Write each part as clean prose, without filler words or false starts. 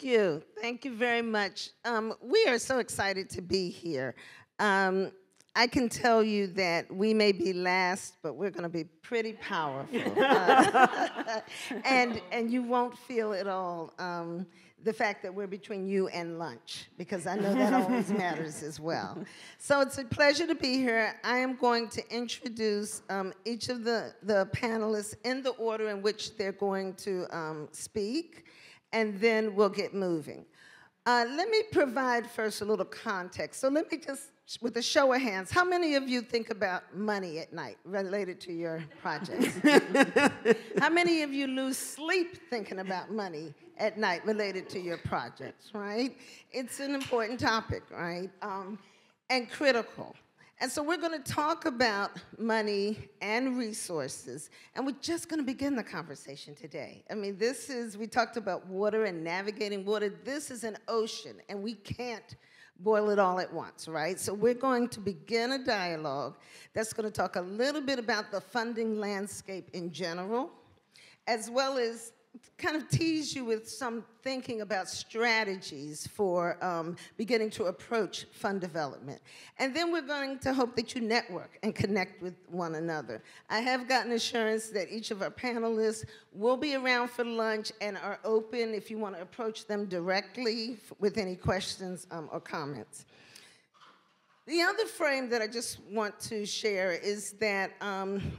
you. Thank you very much. We are so excited to be here. I can tell you that we may be last, but we're going to be pretty powerful. And you won't feel at all the fact that we're between you and lunch, because I know that always matters as well. So it's a pleasure to be here. I am going to introduce each of the panelists in the order in which they're going to speak, and then we'll get moving. Let me provide first a little context. So let me just, with a show of hands, how many of you think about money at night related to your projects? How many of you lose sleep thinking about money at night related to your projects, right? It's an important topic, right? And critical. And so we're going to talk about money and resources, and we're just going to begin the conversation today. I mean, we talked about water and navigating water. This is an ocean, and we can't boil it all at once, right? So we're going to begin a dialogue that's going to talk a little bit about the funding landscape in general, as well as kind of tease you with some thinking about strategies for beginning to approach fund development. And then we're going to hope that you network and connect with one another. I have gotten assurance that each of our panelists will be around for lunch and are open if you want to approach them directly with any questions or comments. The other frame that I just want to share is that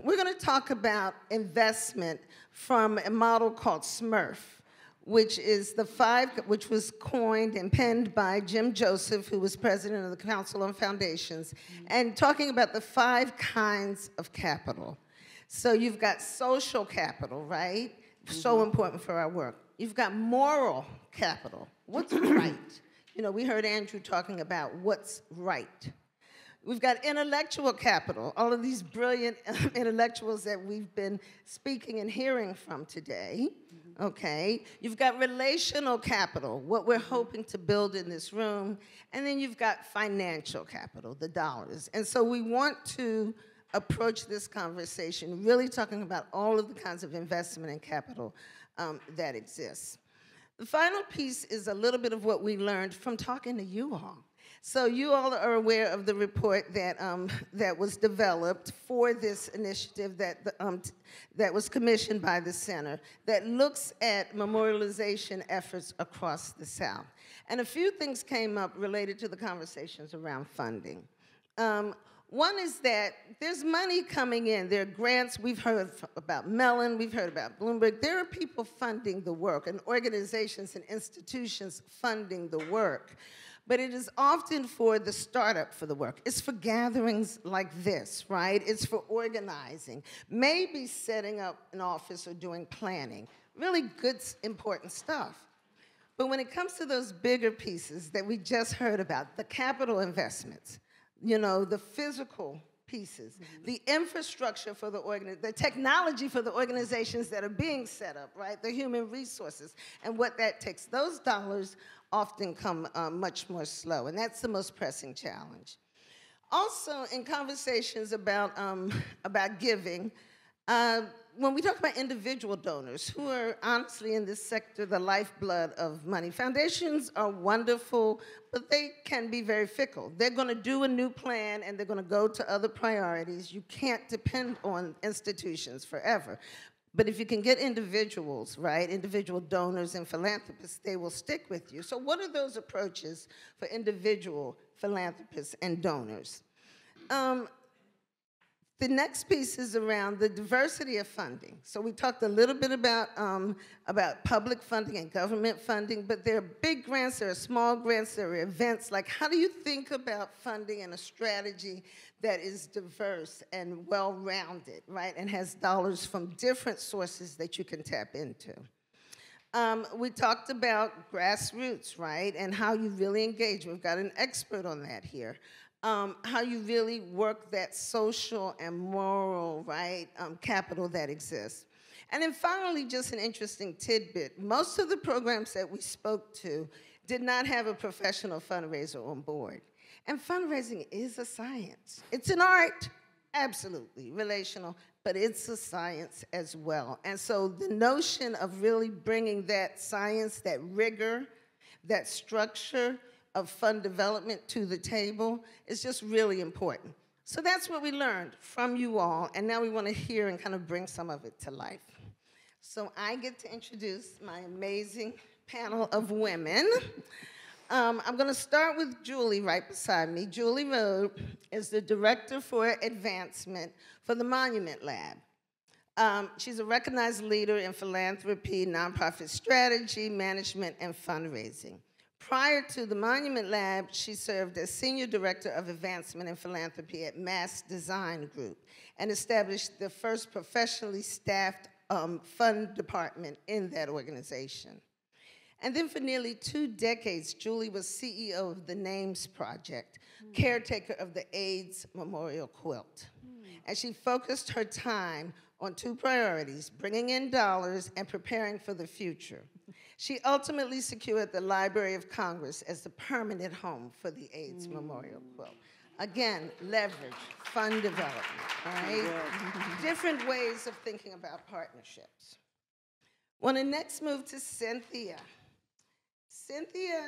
we're going to talk about investment from a model called SMURF, which was coined and penned by Jim Joseph, who was president of the Council on Foundations, and talking about the 5 kinds of capital. So you've got social capital, right? So important for our work. You've got moral capital. What's right? You know, we heard Andrew talking about what's right. We've got intellectual capital, all of these brilliant intellectuals that we've been speaking and hearing from today, okay? You've got relational capital, what we're hoping to build in this room, and then you've got financial capital, the dollars. And so we want to approach this conversation really talking about all of the kinds of investment and capital that exists. The final piece is a little bit of what we learned from talking to you all. So you all are aware of the report that, that was developed for this initiative that was commissioned by the center that looks at memorialization efforts across the South. And a few things came up related to the conversations around funding. One is that there's money coming in. There are grants. We've heard about Mellon. We've heard about Bloomberg. There are people funding the work and organizations and institutions funding the work. But it is often for the startup for the work. It's for gatherings like this, right? It's for organizing, maybe setting up an office or doing planning. Really good, important stuff. But when it comes to those bigger pieces that we just heard about, the capital investments, you know, the physical pieces, the infrastructure for the technology for the organizations that are being set up, right? The human resources and what that takes. Those dollars often come much more slow, and that's the most pressing challenge. Also, in conversations about giving, when we talk about individual donors, who are honestly in this sector the lifeblood of money, foundations are wonderful, but they can be very fickle. They're going to do a new plan, and they're going to go to other priorities. You can't depend on institutions forever. But if you can get individuals, right, individual donors and philanthropists, they will stick with you. So what are those approaches for individual philanthropists and donors? The next piece is around the diversity of funding. So we talked a little bit about public funding and government funding, but there are big grants, there are small grants, there are events. Like, how do you think about funding and a strategy that is diverse and well-rounded, right, and has dollars from different sources that you can tap into? We talked about grassroots, right, and how you really engage. We've got an expert on that here. How you really work that social and moral, right, capital that exists. And then finally, just an interesting tidbit. Most of the programs that we spoke to did not have a professional fundraiser on board. And fundraising is a science. It's an art, absolutely, relational, but it's a science as well. And so the notion of really bringing that science, that rigor, That structure of fund development to the table is just really important. So that's what we learned from you all, and now we want to hear and kind of bring some of it to life. So I get to introduce my amazing panel of women. I'm going to start with Julie right beside me. Julie Rhoad is the Director for Advancement for the Monument Lab. She's a recognized leader in philanthropy, nonprofit strategy, management, and fundraising. Prior to the Monument Lab, she served as Senior Director of Advancement and Philanthropy at Mass Design Group and established the first professionally staffed fund department in that organization. And then for nearly 2 decades, Julie was CEO of the Names Project, caretaker of the AIDS Memorial Quilt. And she focused her time on 2 priorities, bringing in dollars and preparing for the future. She ultimately secured the Library of Congress as the permanent home for the AIDS Memorial Quilt. Again, leverage, fund development, all right? Different ways of thinking about partnerships. Want to next move to Cynthia. Cynthia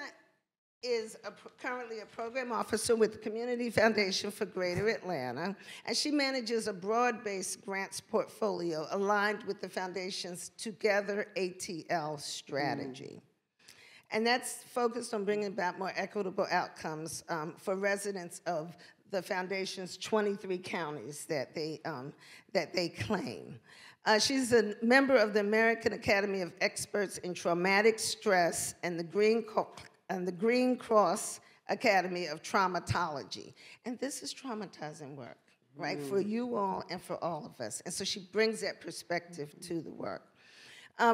is currently a program officer with the Community Foundation for Greater Atlanta, and she manages a broad-based grants portfolio aligned with the foundation's Together ATL strategy. And that's focused on bringing about more equitable outcomes for residents of the foundation's 23 counties that they claim. She's a member of the American Academy of Experts in Traumatic Stress and the Green Cross Academy of Traumatology. And this is traumatizing work, right, for you all and for all of us. And so she brings that perspective to the work.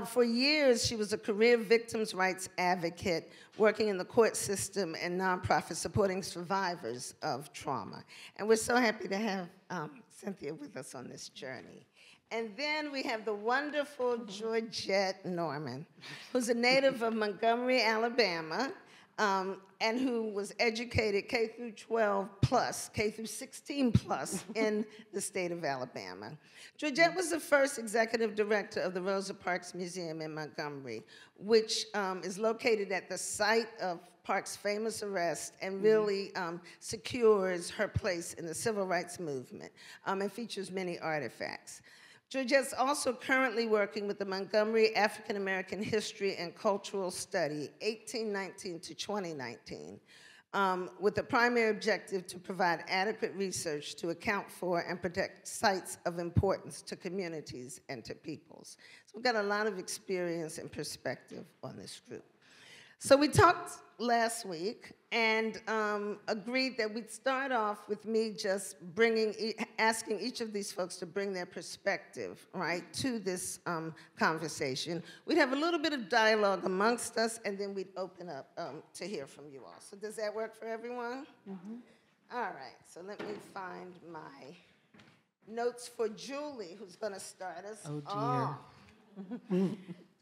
For years, she was a career victims' rights advocate, working in the court system and nonprofits supporting survivors of trauma. And we're so happy to have Cynthia with us on this journey. And then we have the wonderful Georgette Norman, who's a native of Montgomery, Alabama, and who was educated K through 12 plus, K through 16 plus in the state of Alabama. Georgette was the first executive director of the Rosa Parks Museum in Montgomery, which is located at the site of Parks' famous arrest and really secures her place in the civil rights movement and features many artifacts. Georgette's also currently working with the Montgomery African American History and Cultural Study, 1819 to 2019, with the primary objective to provide adequate research to account for and protect sites of importance to communities and to peoples. So we've got a lot of experience and perspective on this group. So we talked last week and agreed that we'd start off with me just asking each of these folks to bring their perspective, right, to this conversation. We'd have a little bit of dialogue amongst us, and then we'd open up to hear from you all. So does that work for everyone? All right, so let me find my notes for Julie, who's going to start us off.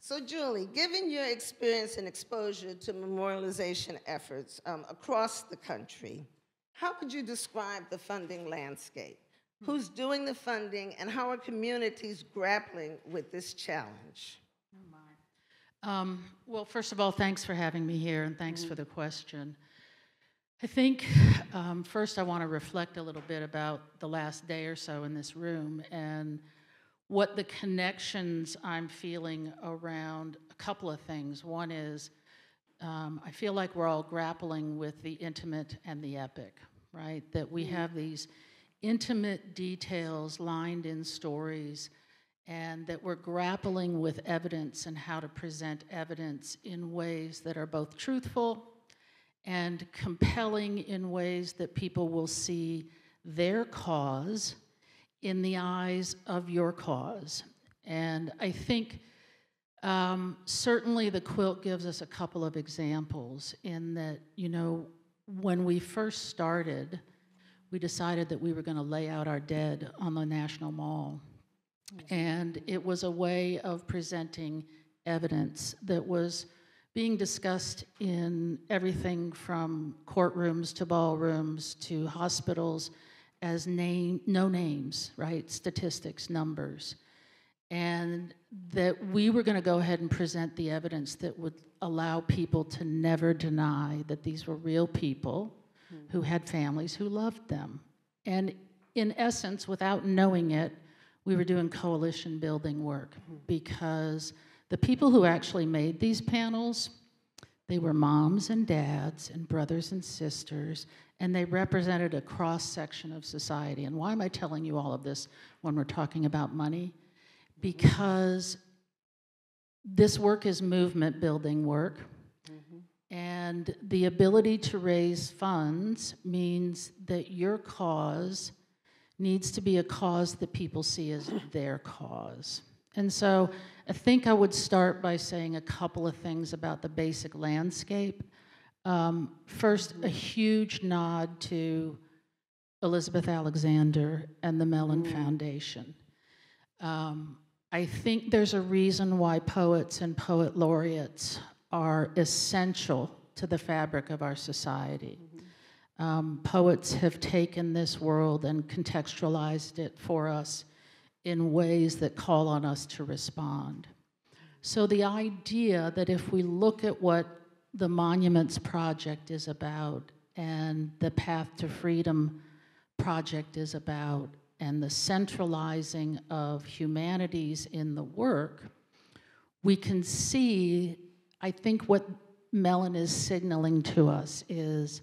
So Julie, given your experience and exposure to memorialization efforts across the country, how would you describe the funding landscape? Who's doing the funding, and how are communities grappling with this challenge? Well, first of all, thanks for having me here, and thanks for the question. I think first I want to reflect a little bit about the last day or so in this room and what the connections I'm feeling around a couple of things. One is I feel like we're all grappling with the intimate and the epic, right? That we have these intimate details lined in stories, and that we're grappling with evidence and how to present evidence in ways that are both truthful and compelling in ways that people will see their cause in the eyes of your cause. And I think certainly the quilt gives us a couple of examples in that, you know, when we first started, we decided that we were going to lay out our dead on the National Mall. And it was a way of presenting evidence that was being discussed in everything from courtrooms to ballrooms to hospitals as no names, right? Statistics, numbers. And that we were going to go ahead and present the evidence that would allow people to never deny that these were real people who had families who loved them. And in essence, without knowing it, we were doing coalition building work, because the people who actually made these panels, they were moms and dads and brothers and sisters, and they represented a cross-section of society. And why am I telling you all of this when we're talking about money? Because this work is movement building work, and the ability to raise funds means that your cause needs to be a cause that people see as their cause. And so I think I would start by saying a couple of things about the basic landscape. First, a huge nod to Elizabeth Alexander and the Mellon Foundation. I think there's a reason why poets and poet laureates are essential to the fabric of our society. Poets have taken this world and contextualized it for us in ways that call on us to respond. So the idea that if we look at what the Monuments Project is about, and the Path to Freedom Project is about, and the centralizing of humanities in the work, we can see, I think what Mellon is signaling to us is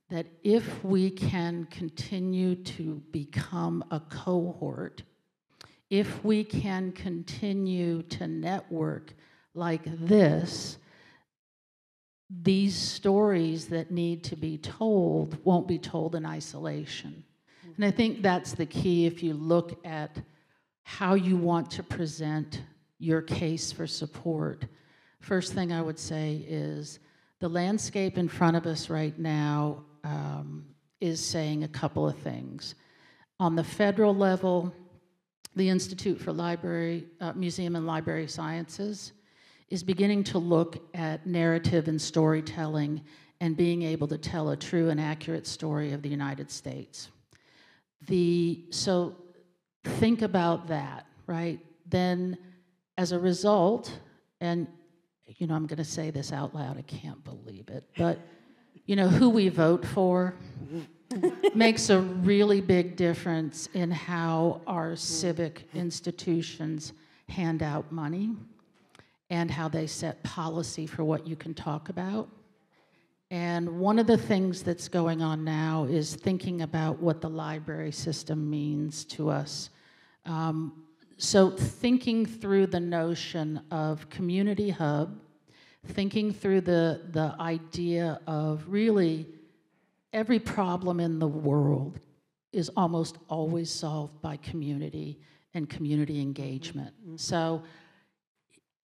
that if we can continue to become a cohort, if we can continue to network like this, these stories that need to be told won't be told in isolation. And I think that's the key if you look at how you want to present your case for support. First thing I would say is the landscape in front of us right now is saying a couple of things. On the federal level, the Institute for Museum and Library Sciences is beginning to look at narrative and storytelling and being able to tell a true and accurate story of the United States. So think about that, right? Then as a result, and you know, I'm gonna say this out loud, I can't believe it, but you know, who we vote for makes a really big difference in how our civic institutions hand out money and how they set policy for what you can talk about. And one of the things that's going on now is thinking about what the library system means to us. So thinking through the notion of community hub, thinking through the idea of really every problem in the world is almost always solved by community and community engagement. So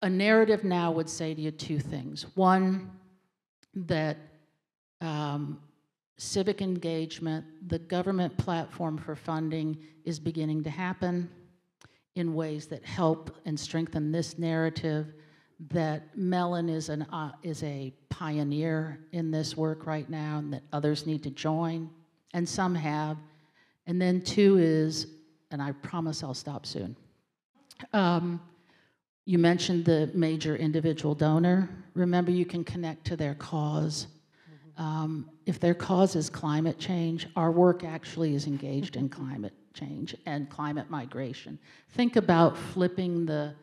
a narrative now would say to you two things. One, that civic engagement, the government platform for funding is beginning to happen in ways that help and strengthen this narrative, that Mellon is a pioneer in this work right now, and that others need to join, and some have. And then two is, and I promise I'll stop soon, you mentioned the major individual donor. Remember, you can connect to their cause. If their cause is climate change, our work actually is engaged in climate change and climate migration. Think about flipping the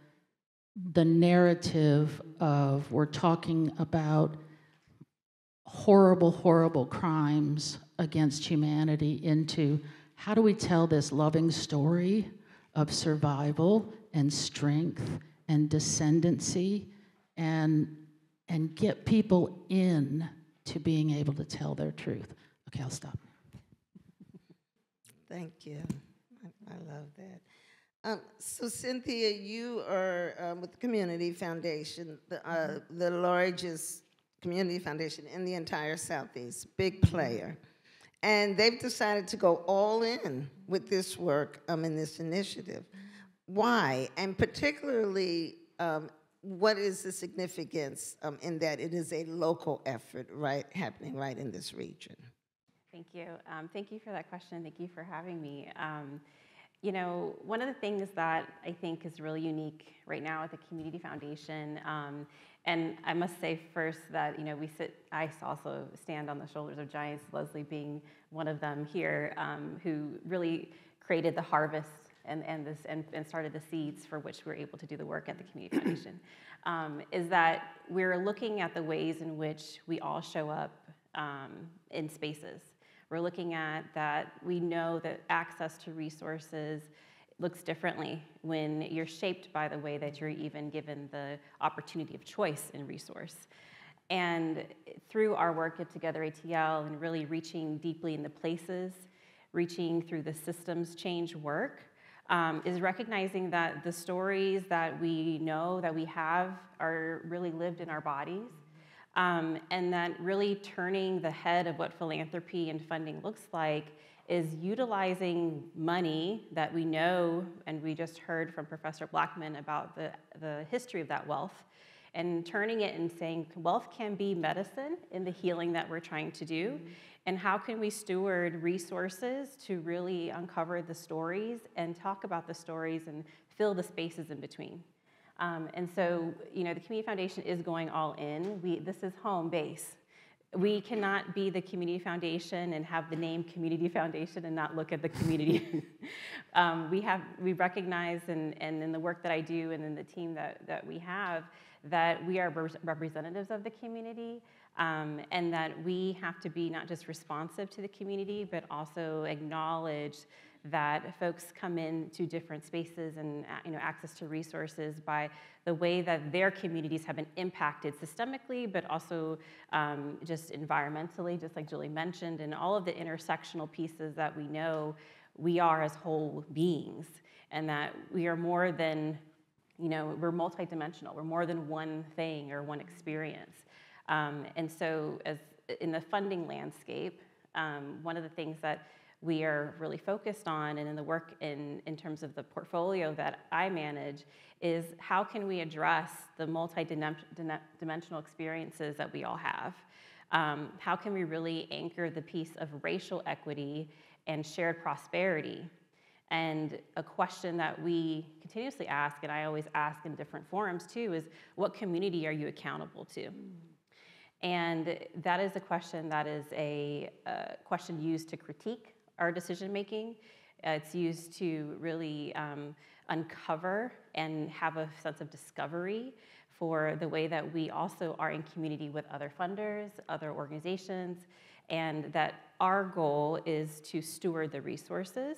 narrative of we're talking about horrible, horrible crimes against humanity into how do we tell this loving story of survival and strength and descendancy and get people in to being able to tell their truth. Okay, I'll stop. Thank you. I love that. So Cynthia, you are with the Community Foundation, the largest community foundation in the entire Southeast, big player. And they've decided to go all in with this work in this initiative. Why? And particularly, what is the significance in that it is a local effort happening right in this region? Thank you. Thank you for that question. Thank you for having me. You know, one of the things that I think is really unique right now at the Community Foundation, and I must say first that, you know, I also stand on the shoulders of giants, Lesley being one of them here, who really created the harvest and started the seeds for which we're able to do the work at the Community Foundation, is that we're looking at the ways in which we all show up in spaces. We're looking at that we know that access to resources looks differently when you're shaped by the way that you're even given the opportunity of choice in resource. And through our work at Together ATL and really reaching deeply in the places, reaching through the systems change work, is recognizing that the stories that we know that we have are really lived in our bodies. And that really turning the head of what philanthropy and funding looks like is utilizing money that we know, and we just heard from Professor Blackman about the history of that wealth, and turning it and saying wealth can be medicine in the healing that we're trying to do, and how can we steward resources to really uncover the stories and talk about the stories and fill the spaces in between. And so, you know, the Community Foundation is going all in. This is home base. We cannot be the Community Foundation and have the name Community Foundation and not look at the community. We recognize, and in the work that I do and in the team that we have, that we are representatives of the community, and that we have to be not just responsive to the community, but also acknowledge that folks come into different spaces and, you know, access to resources by the way that their communities have been impacted systemically, but also just environmentally, just like Julie mentioned, and all of the intersectional pieces that we know we are as whole beings, and that we are more than, you know, we're multidimensional. We're more than one thing or one experience. And so as in the funding landscape, one of the things that we are really focused on, and in the work in terms of the portfolio that I manage, is how can we address the multi-dimensional experiences that we all have? How can we really anchor the piece of racial equity and shared prosperity? And a question that we continuously ask, and I always ask in different forums too, is what community are you accountable to? And that is a question that is a question used to critique our decision making. It's used to really uncover and have a sense of discovery for the way that we also are in community with other funders, other organizations, and that our goal is to steward the resources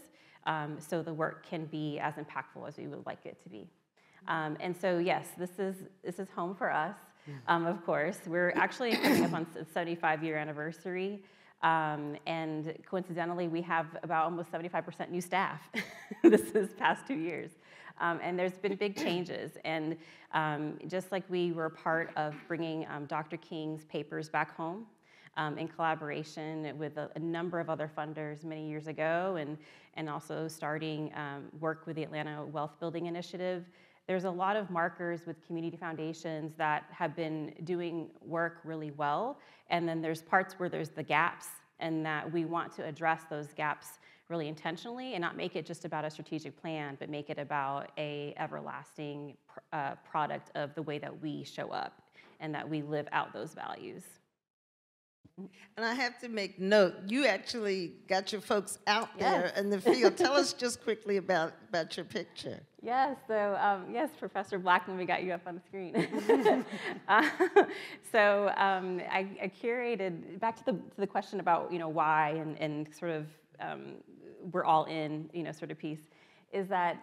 so the work can be as impactful as we would like it to be. And so yes, this is home for us. Of course, we're actually coming up on the 75-year anniversary. And coincidentally, we have about almost 75% new staff this past 2 years. And there's been big changes. And just like we were part of bringing Dr. King's papers back home in collaboration with a number of other funders many years ago, and also starting work with the Atlanta Wealth Building Initiative, there's a lot of markers with community foundations that have been doing work really well, and then there's parts where there's the gaps, and that we want to address those gaps really intentionally and not make it just about a strategic plan, but make it about a everlasting product of the way that we show up and that we live out those values. And I have to make note, you actually got your folks out there in the field. Tell us just quickly about your picture. Yes, so yes, Professor Blackman, we got you up on the screen. So I curated, back to the question about, you know, why and sort of we're all in, you know, sort of piece, is that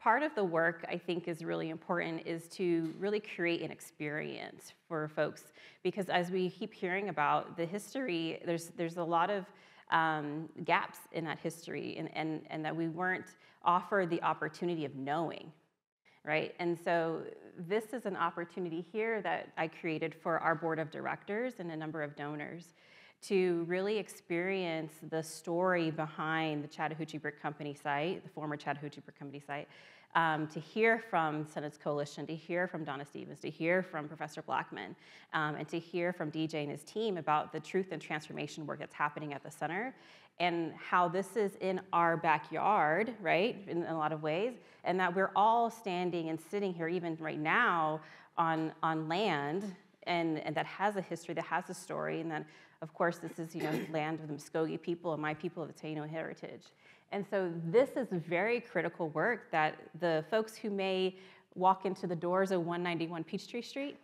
part of the work I think is really important is to really create an experience for folks, because as we keep hearing about the history, there's a lot of gaps in that history, and that we weren't offered the opportunity of knowing, right? And so this is an opportunity here that I created for our board of directors and a number of donors to really experience the story behind the Chattahoochee Brick Company site, the former Chattahoochee Brick Company site, to hear from Senate's Coalition, to hear from Donna Stevens, to hear from Professor Blackman, and to hear from DJ and his team about the truth and transformation work that's happening at the center, and how this is in our backyard, right, in a lot of ways, and that we're all standing and sitting here even right now on land and that has a history, that has a story, and that, of course, this is, land of the Muskogee people and my people of the Taino heritage. And so this is very critical work that the folks who may walk into the doors of 191 Peachtree Street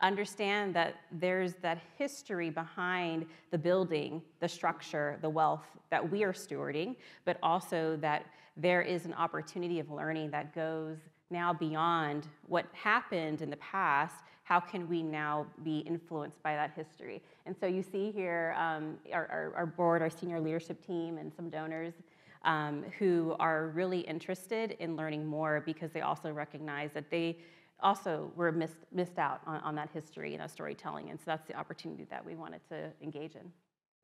understand that there's that history behind the building, the structure, the wealth that we are stewarding, but also that there is an opportunity of learning that goes now beyond what happened in the past. How can we now be influenced by that history? And so you see here our board, our senior leadership team, and some donors who are really interested in learning more because they also recognize that they also were missed out on that history and that storytelling. And so that's the opportunity that we wanted to engage in.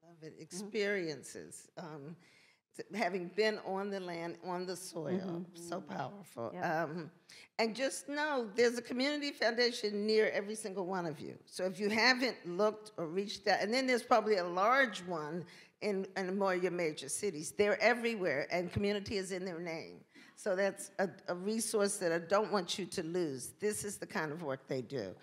Love it. Experiences. Having been on the land, on the soil, so powerful. Yep. And just know there's a community foundation near every single one of you. So if you haven't looked or reached out, and then there's probably a large one in more of your major cities. They're everywhere, and community is in their name. So that's a resource that I don't want you to lose. This is the kind of work they do.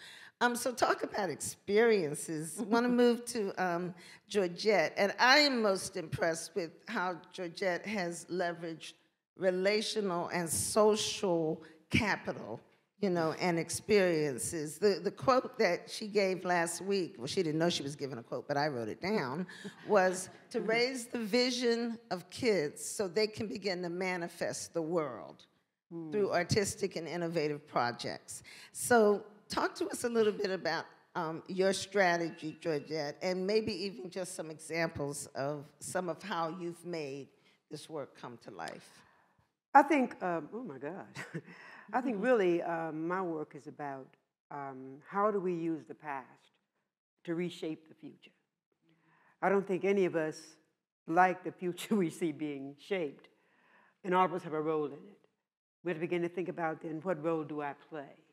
So talk about experiences. I want to move to Georgette, and I am most impressed with how Georgette has leveraged relational and social capital, and experiences. The quote that she gave last week, well, she didn't know she was giving a quote, but I wrote it down, was to raise the vision of kids so they can begin to manifest the world through artistic and innovative projects. So talk to us a little bit about your strategy, Georgette, and maybe even just some examples of some of how you've made this work come to life. I think, oh my God, I think really my work is about how do we use the past to reshape the future. I don't think any of us like the future we see being shaped, and all of us have a role in it. We have to begin to think about then, what role do I play?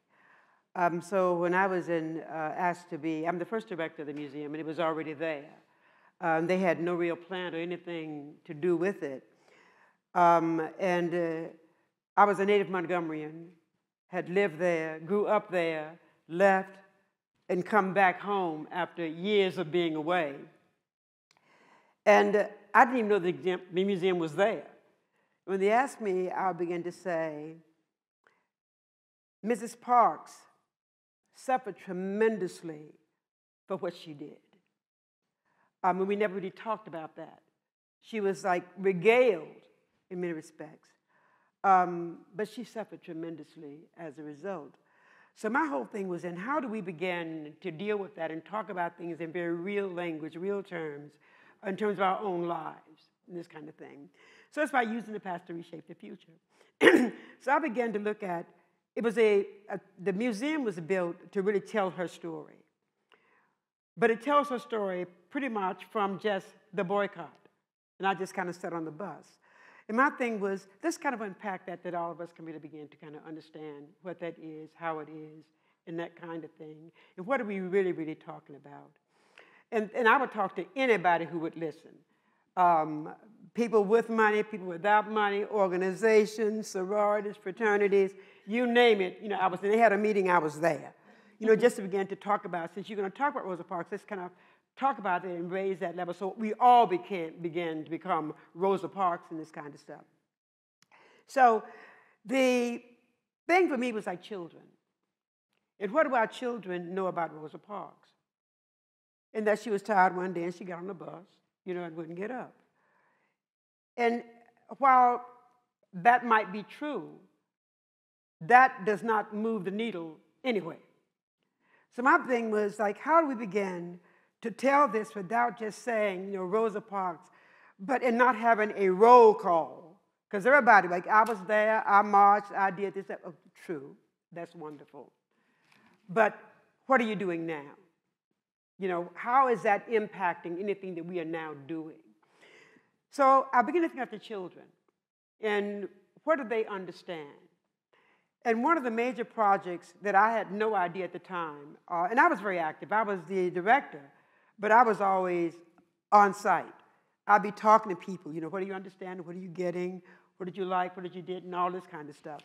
So when I was asked to be, I'm the first director of the museum, and it was already there. They had no real plan or anything to do with it. I was a native Montgomeryan, had lived there, grew up there, left, and come back home after years of being away. And I didn't even know the museum was there. When they asked me, I began to say, Mrs. Parks suffered tremendously for what she did. We never really talked about that. She was like regaled in many respects, but she suffered tremendously as a result. So my whole thing was in how do we begin to deal with that and talk about things in very real language, real terms, in terms of our own lives, and this kind of thing. So it's by using the past to reshape the future. So I began to look at, it was the museum was built to really tell her story. But it tells her story pretty much from just the boycott. And I just kind of sat on the bus. And my thing was, let's kind of unpack that all of us can really begin to kind of understand what that is, how it is, and that kind of thing. And what are we really, really talking about? And I would talk to anybody who would listen. People with money, people without money, organizations, sororities, fraternities, you name it. They had a meeting, I was there. Just to begin to talk about, since you're going to talk about Rosa Parks, let's kind of talk about it and raise that level so we all begin to become Rosa Parks and this kind of stuff. So the thing for me was like children. And what do our children know about Rosa Parks? And that she was tired one day and she got on the bus, and wouldn't get up. And while that might be true, that does not move the needle anyway. So my thing was like, how do we begin to tell this without just saying, Rosa Parks, and not having a roll call? Because everybody, like, I was there, I marched, I did this, that. Oh, true, that's wonderful. But what are you doing now? How is that impacting anything that we are now doing? So I began to think of the children, and what do they understand? And one of the major projects that I had no idea at the time, and I was very active. I was the director, but I was always on site. I'd be talking to people, what do you understand? What are you getting? What did you like? What did you did? And all this kind of stuff.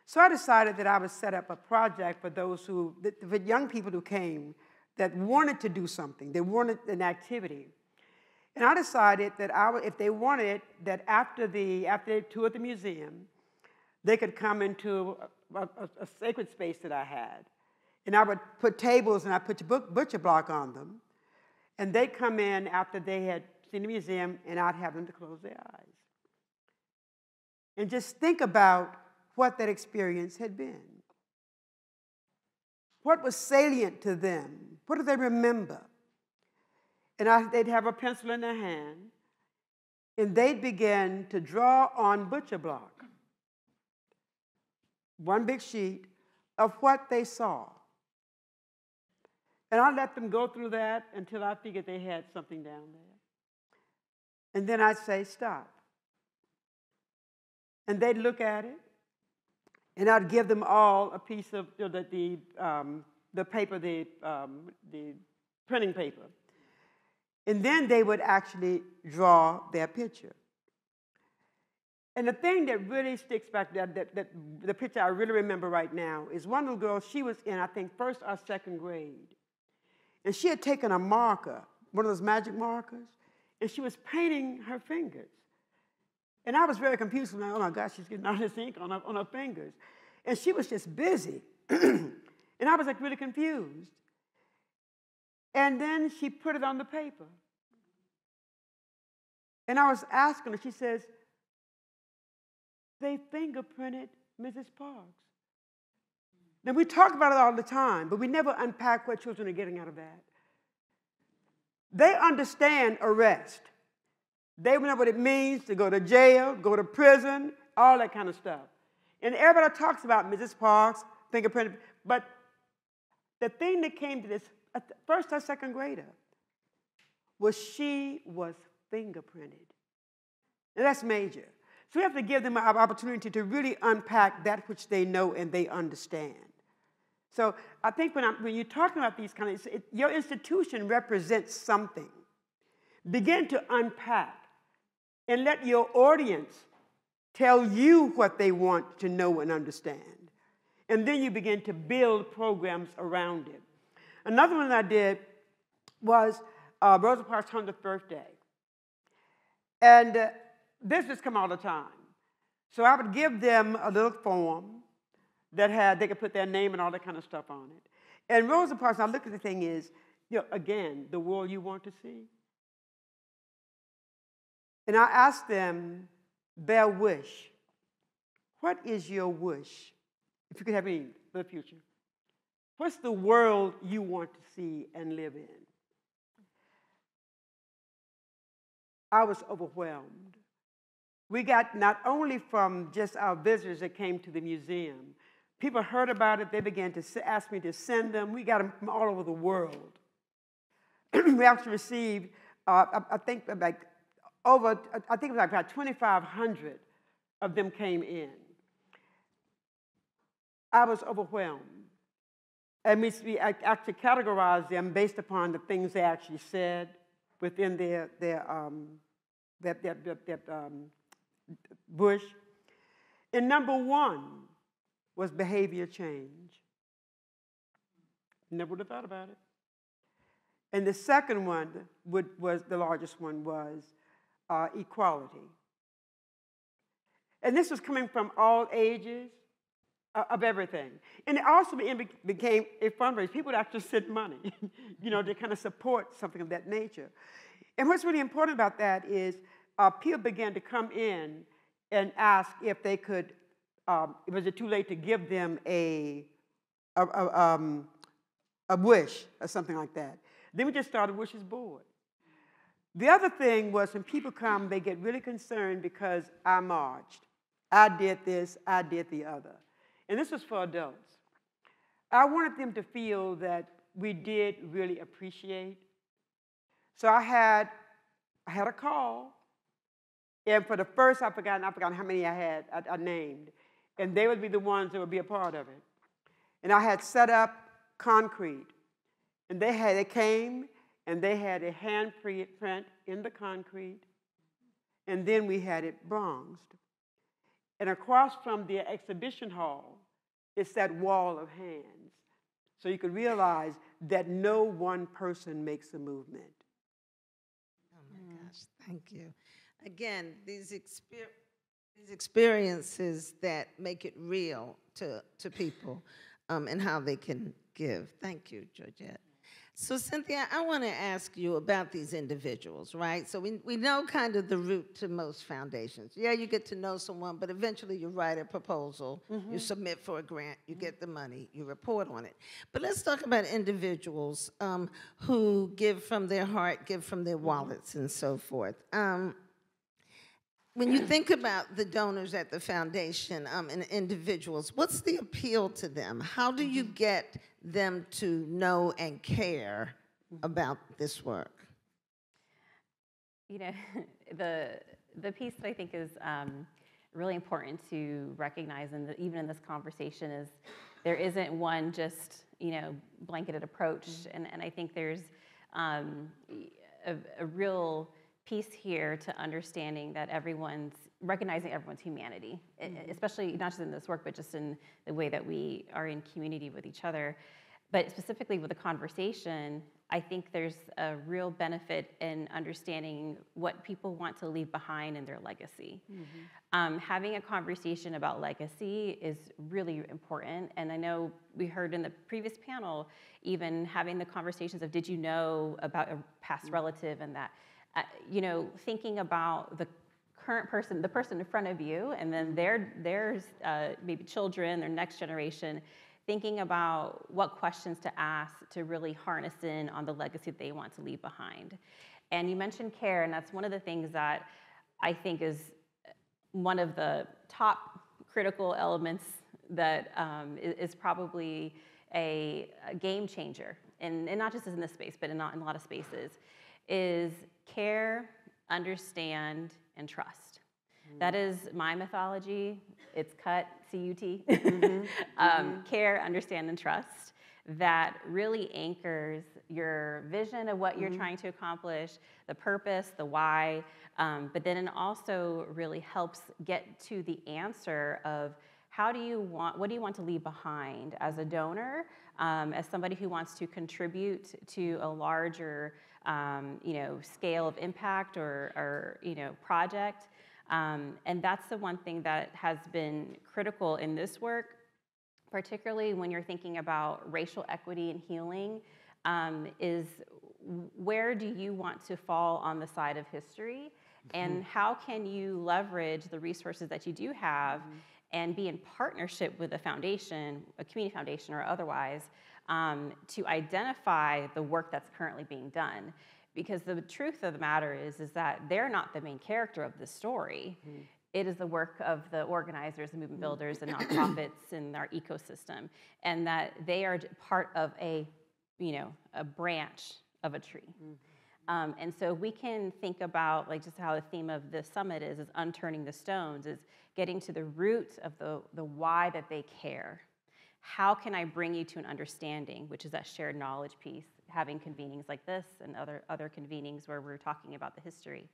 So I decided that I would set up a project for for young people who came that wanted to do something. They wanted an activity. And I decided that if they wanted, that after they toured the museum, they could come into a sacred space that I had. And I would put tables and I put butcher block on them. And they'd come in after they had seen the museum, and I'd have them to close their eyes. And just think about what that experience had been. What was salient to them? What do they remember? And they'd have a pencil in their hand, and they'd begin to draw on butcher block, one big sheet, of what they saw. And I let them go through that until I figured they had something down there. And then I'd say, stop. And they'd look at it, and I'd give them all a piece of the paper, the printing paper. And then they would actually draw their picture. And the thing that really sticks back, that the picture I really remember right now, is one little girl. She was in, I think, first or second grade. And she had taken a marker, one of those magic markers, and she was painting her fingers. And I was very confused. I'm like, oh my gosh, she's getting all this ink on her fingers. And she was just busy. And I was like really confused. And then she put it on the paper. And I was asking her, she says, they fingerprinted Mrs. Parks. Now, we talk about it all the time, but we never unpack what children are getting out of that. They understand arrest. They know what it means to go to jail, go to prison, all that kind of stuff. And everybody talks about Mrs. Parks, fingerprinted, but the thing that came to this first or second grader was she was fingerprinted. And that's major. So we have to give them an opportunity to really unpack that which they know and they understand. So I think when you're talking about these kind of, your institution represents something. Begin to unpack and let your audience tell you what they want to know and understand. And then you begin to build programs around it. Another one I did was Rosa Parks' 100th birthday. And this has come all the time. So I would give them a little form that they could put their name and all that kind of stuff on it. And Rosa Parks, now look at the thing is, again, the world you want to see. And I asked them their wish. What is your wish, if you could have any for the future? What's the world you want to see and live in? I was overwhelmed. We got not only from just our visitors that came to the museum, people heard about it, they began to ask me to send them. We got them from all over the world. We actually received, I think it was like about 2,500 of them came in. I was overwhelmed. And we actually categorized them based upon the things they actually said within their bush. And number one was behavior change. Never would have thought about it. And the second one was the largest one was equality. And this was coming from all ages of everything. And it also became a fundraiser. People would actually send money, to kind of support something of that nature. And what's really important about that is people began to come in and ask if they could, was it too late to give them a wish or something like that. Then we just started Wishes Board. The other thing was when people come, they get really concerned because I marched. I did this, I did the other. And this was for adults. I wanted them to feel that we did really appreciate. So I had a call. And for the first, I forgot how many I named. and they would be the ones that would be a part of it. And I had set up concrete, and they came, and they had a handprint in the concrete, and then we had it bronzed. And across from the exhibition hall, it's that wall of hands. So you could realize that no one person makes a movement. Oh my gosh, thank you. Again, these experiences that make it real to people and how they can give. Thank you, Georgette. So Cynthia, I want to ask you about these individuals, right? So we know kind of the route to most foundations. Yeah, you get to know someone, but eventually you write a proposal, you submit for a grant, you get the money, you report on it. But let's talk about individuals who give from their heart, give from their wallets, and so forth. When you think about the donors at the foundation and individuals, what's the appeal to them? How do you get them to know and care about this work? You know, the piece that I think is really important to recognize, and even in this conversation, is there isn't one just, you know, blanketed approach, and I think there's a real piece here to understanding that recognizing everyone's humanity, especially not just in this work, but just in the way that we are in community with each other. But specifically with the conversation, I think there's a real benefit in understanding what people want to leave behind in their legacy. Having a conversation about legacy is really important. And I know we heard in the previous panel, even having the conversations of, did you know about a past relative, and that, you know, thinking about the current person, the person in front of you, and then their maybe children, their next generation, thinking about what questions to ask to really harness in on the legacy that they want to leave behind. And you mentioned care, and that's one of the things that I think is one of the top critical elements that is probably a game changer, and not just in this space, but in a lot of spaces, is care, understand, and trust. That is my mythology. It's cut, C-U-T. Care, understand, and trust. That really anchors your vision of what you're trying to accomplish, the purpose, the why, but then it also really helps get to the answer of what do you want to leave behind as a donor, as somebody who wants to contribute to a larger you know, scale of impact or you know, project. And that's the one thing that has been critical in this work, particularly when you're thinking about racial equity and healing, is where do you want to fall on the side of history? And how can you leverage the resources that you do have and be in partnership with a foundation, a community foundation or otherwise, to identify the work that's currently being done? Because the truth of the matter is that they're not the main character of the story. It is the work of the organizers, the movement builders, the nonprofits in our ecosystem, and that they are part of a branch of a tree. And so we can think about, like, just how the theme of the summit is unturning the stones, is getting to the root of the why that they care. How can I bring you to an understanding, which is that shared knowledge piece, having convenings like this and other convenings where we're talking about the history.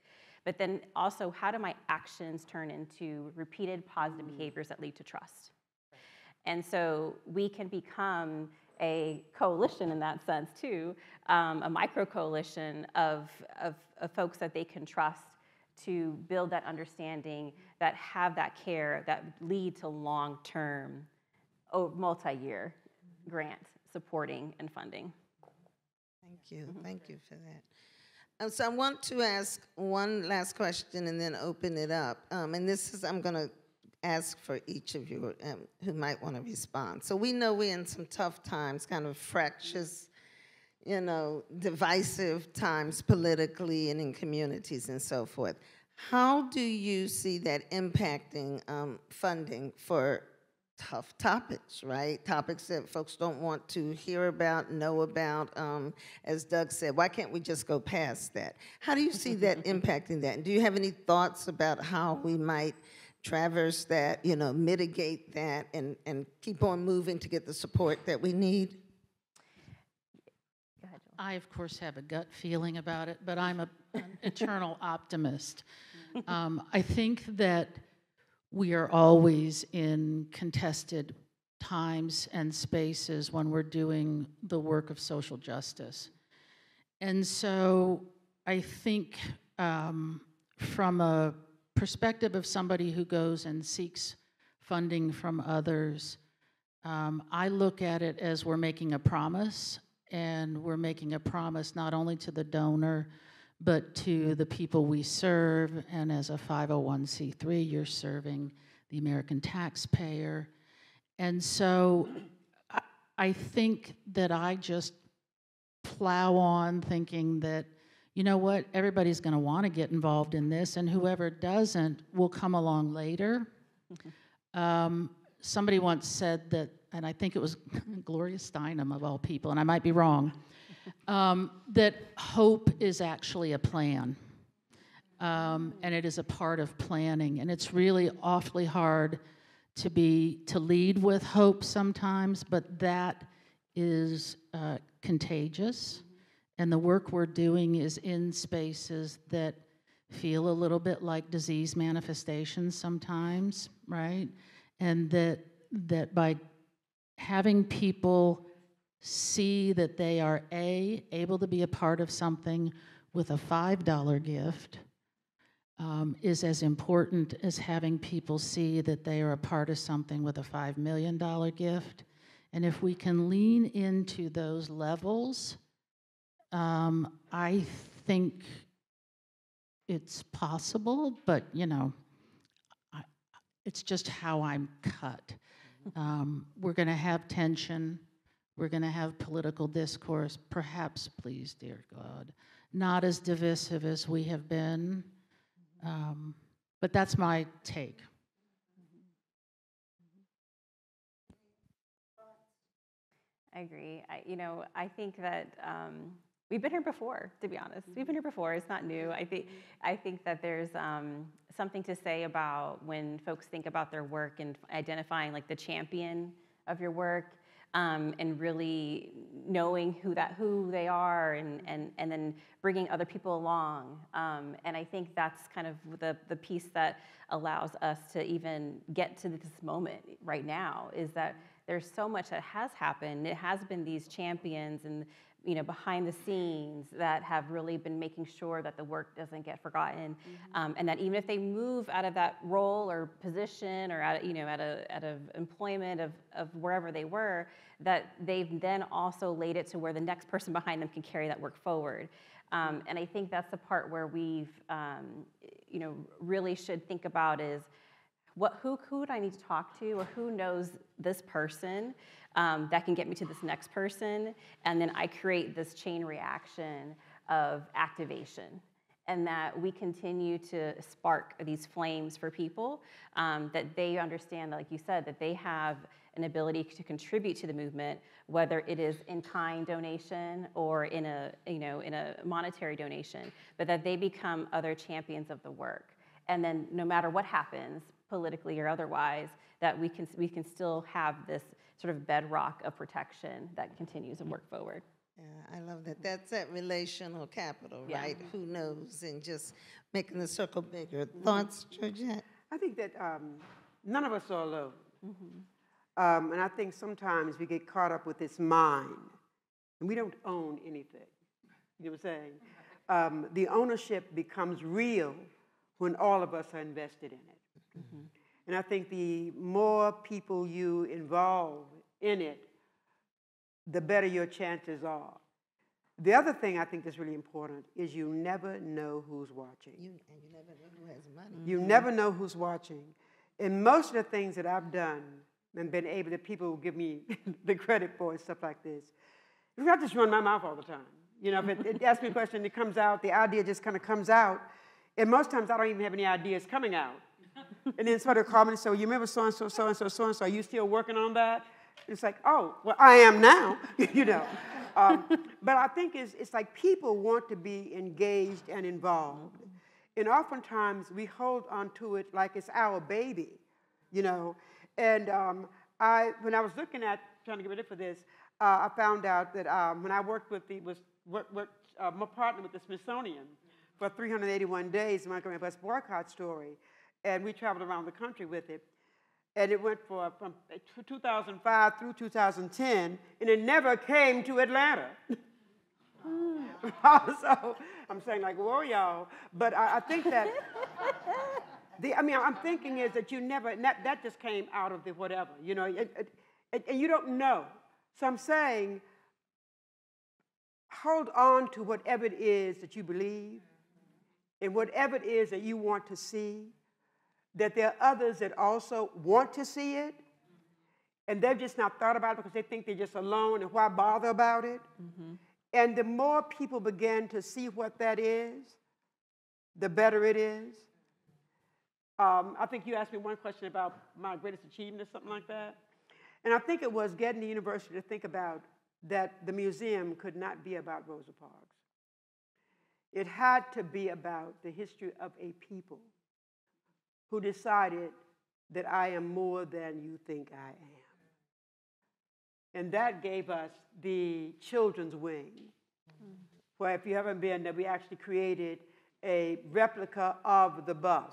But then also, how do my actions turn into repeated positive behaviors that lead to trust? And so we can become a coalition in that sense too, a micro coalition of folks that they can trust to build that understanding, that have that care, that lead to long-term, multi-year grant supporting and funding. Thank you. Thank you for that. So I want to ask one last question and then open it up. And this is, I'm going to ask for each of you who might want to respond. So we know we're in some tough times, kind of fractious, you know, divisive times politically and in communities and so forth. How do you see that impacting funding for tough topics, right? Topics that folks don't want to hear about, know about. As Doug said, why can't we just go past that? How do you see that impacting that? And do you have any thoughts about how we might traverse that, you know, mitigate that, and keep on moving to get the support that we need? Go ahead, Joel. I, of course, have a gut feeling about it, but I'm an eternal optimist. I think that we are always in contested times and spaces when we're doing the work of social justice. And so I think from a perspective of somebody who goes and seeks funding from others, I look at it as we're making a promise, and we're making a promise not only to the donor, but to the people we serve, and as a 501c3, you're serving the American taxpayer. And so I think that I just plow on thinking that, you know what, everybody's gonna wanna get involved in this, and whoever doesn't will come along later. Somebody once said that, and I think it was Gloria Steinem of all people, and I might be wrong, that hope is actually a plan, and it is a part of planning, and it's really awfully hard to lead with hope sometimes, but that is contagious, and the work we're doing is in spaces that feel a little bit like disease manifestations sometimes, right? And that by having people see that they are able to be a part of something with a $5 gift is as important as having people see that they are a part of something with a $5 million gift. And if we can lean into those levels, I think it's possible, but you know, it's just how I'm cut. We're gonna have tension, we're gonna have political discourse, perhaps, please, dear God, not as divisive as we have been, but that's my take. I agree. I think that we've been here before, to be honest. We've been here before. It's not new. I think that there's something to say about when folks think about their work and identifying like the champion of your work, and really knowing who they are, and then bringing other people along. And I think that's kind of the piece that allows us to even get to this moment right now, is that there's so much that has happened. It has been these champions and behind the scenes that have really been making sure that the work doesn't get forgotten, and that even if they move out of that role or position or out of employment of wherever they were, that they've then also laid it to where the next person behind them can carry that work forward. And I think that's the part where we've really should think about is who would I need to talk to, or who knows this person that can get me to this next person, and then I create this chain reaction of activation, and that we continue to spark these flames for people, that they understand, like you said, that they have an ability to contribute to the movement, whether it is in kind donation or in a monetary donation, but that they become other champions of the work. And then no matter what happens, politically or otherwise, that we can still have this sort of bedrock of protection that continues and work forward. Yeah, I love that. That's that relational capital, Yeah. right? Who knows, and just making the circle bigger. Thoughts, Georgette? I think that none of us are alone. And I think sometimes we get caught up with this mind, and we don't own anything. You know what I'm saying? The ownership becomes real when all of us are invested in it. And I think the more people you involve in it, the better your chances are. The other thing I think that's really important is you never know who's watching. You never know who has money. You never know who's watching. And most of the things that I've done and been able that people will give me the credit for and stuff like this, I just run my mouth all the time. If it asks me a question, it comes out, the idea just kind of comes out. And most times I don't even have any ideas coming out. And then somebody will call me and say, well, you remember so-and-so, so-and-so, so-and-so, are you still working on that? It's like, oh, well, I am now, But I think it's like people want to be engaged and involved. And oftentimes we hold on to it like it's our baby, you know. And when I was looking at trying to get ready for this, I found out that when I worked with my partner with the Smithsonian for 381 days, Montgomery Bus Boycott Story, and we traveled around the country with it. And it went from 2005 through 2010, and it never came to Atlanta. So I'm saying like, whoa, y'all. But I think that, I'm thinking is that you never, that just came out of the whatever, you know, and you don't know. So I'm saying, hold on to whatever it is that you believe and whatever it is that you want to see, that there are others that also want to see it, and they've just not thought about it because they think they're just alone, and why bother about it? Mm-hmm. And the more people begin to see what that is, the better it is. I think you asked me one question about my greatest achievement or something like that. And I think it was getting the university to think about that the museum could not be about Rosa Parks. It had to be about the history of a people who decided that I am more than you think I am. And that gave us the children's wing, where if you haven't been there, we actually created a replica of the bus.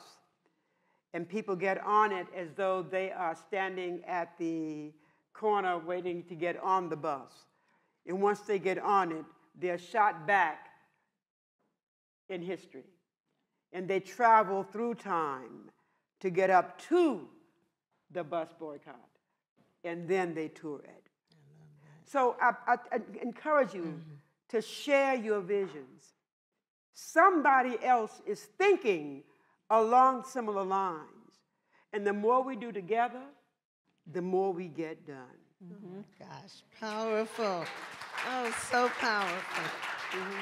And people get on it as though they are standing at the corner waiting to get on the bus. And once they get on it, they're shot back in history. And they travel through time to get up to the bus boycott. And then they tour it. So I encourage you to share your visions. Somebody else is thinking along similar lines. And the more we do together, the more we get done. Mm-hmm. Gosh, powerful. Oh, so powerful. Mm-hmm.